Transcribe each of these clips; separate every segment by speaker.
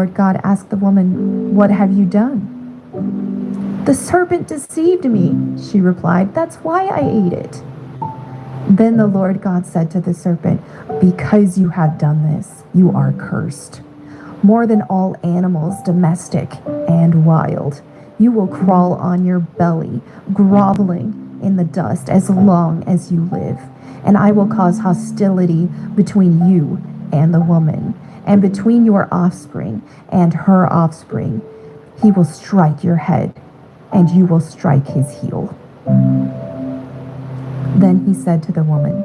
Speaker 1: Lord God asked the woman, "What have you done?" "The serpent deceived me," she replied. "That's why I ate it." Then the Lord God said to the serpent, "Because you have done this, you are cursed. More than all animals, domestic and wild, you will crawl on your belly, groveling in the dust as long as you live. And I will cause hostility between you and the woman, and between your offspring and her offspring. He will strike your head, and you will strike his heel." Then he said to the woman,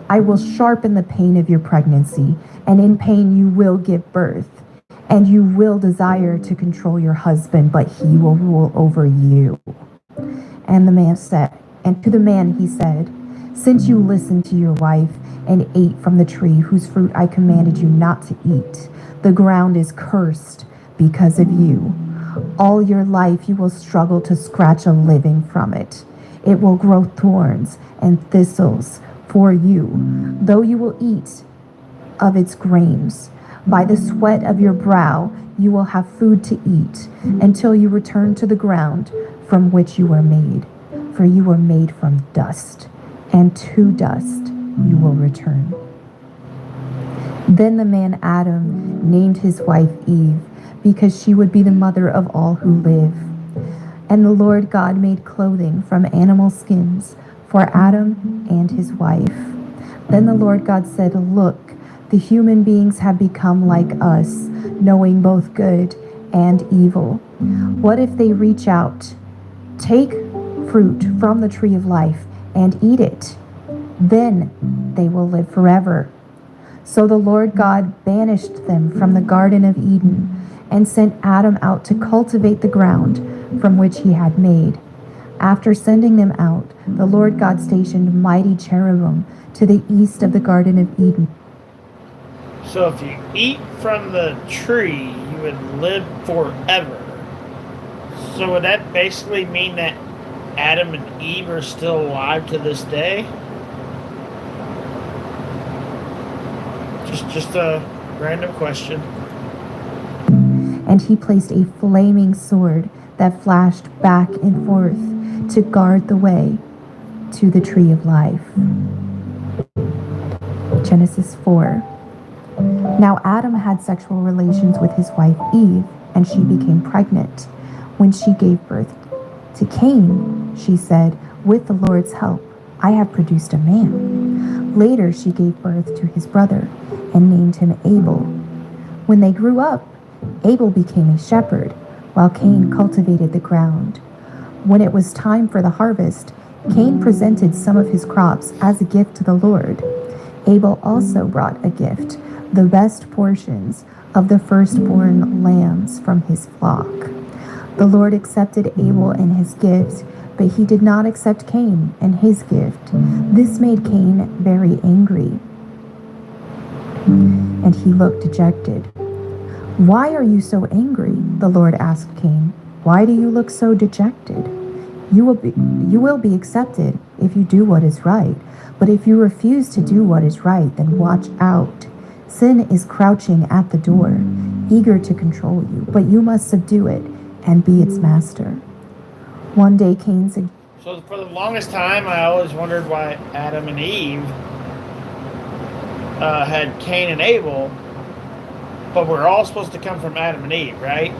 Speaker 1: "I will sharpen the pain of your pregnancy, and in pain you will give birth. And you will desire to control your husband, but he will rule over you." And the man said, and to the man he said, "Since you listened to your wife and ate from the tree whose fruit I commanded you not to eat, the ground is cursed because of you. All your life you will struggle to scratch a living from it. It will grow thorns and thistles for you, though you will eat of its grains. By the sweat of your brow you will have food to eat until you return to the ground from which you were made. For you were made from dust, and to dust you will return." Then the man Adam named his wife Eve, because she would be the mother of all who live. And the Lord God made clothing from animal skins for Adam and his wife. Then the Lord God said, "Look, the human beings have become like us, knowing both good and evil. What if they reach out, take fruit from the tree of life, and eat it? Then they will live forever." So the Lord God banished them from the Garden of Eden and sent Adam out to cultivate the ground from which he had made. After sending them out, the Lord God stationed mighty cherubim to the east of the Garden of Eden.
Speaker 2: So if you eat from the tree, you would live forever. So would that basically mean that Adam and Eve are still alive to this day? Just a random question.
Speaker 1: And he placed a flaming sword that flashed back and forth to guard the way to the tree of life. Genesis 4. Now Adam had sexual relations with his wife Eve, and she became pregnant. When she gave birth to Cain, she said, "With the Lord's help, I have produced a man." Later she gave birth to his brother and named him Abel. When they grew up, Abel became a shepherd, while Cain cultivated the ground. When it was time for the harvest, Cain presented some of his crops as a gift to the Lord. Abel also brought a gift, the best portions of the firstborn lambs from his flock. The Lord accepted Abel and his gift, but he did not accept Cain and his gift. This made Cain very angry, and he looked dejected. "Why are you so angry?" the Lord asked Cain. "Why do you look so dejected? You will be accepted if you do what is right. But if you refuse to do what is right, then watch out. Sin is crouching at the door, eager to control you, but you must subdue it and be its master." One day Cain said,
Speaker 2: So for the longest time, I always wondered why Adam and Eve had Cain and Abel, but we're all supposed to come from Adam and Eve, right?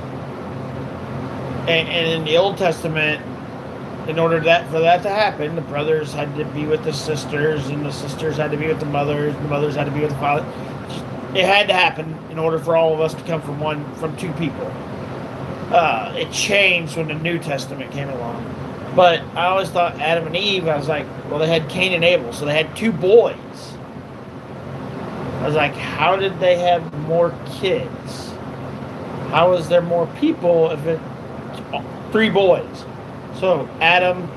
Speaker 2: And in the Old Testament, in order for that to happen, the brothers had to be with the sisters, and the sisters had to be with the mothers had to be with the father. It had to happen in order for all of us to come from two people. It changed when the New Testament came along. But I always thought Adam and Eve, I was like, well, they had Cain and Abel, so they had two boys. I was like, how did they have more kids? How is there more people if it's three boys? So Adam,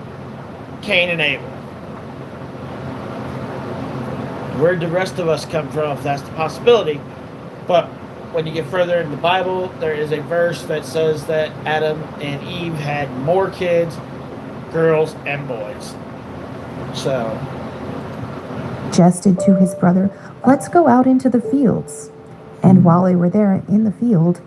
Speaker 2: Cain, and Abel. Where'd the rest of us come from if that's the possibility? But when you get further in the Bible, there is a verse that says that Adam and Eve had more kids, girls and boys. So
Speaker 1: suggested to his brother, "Let's go out into the fields." And while they were there in the field,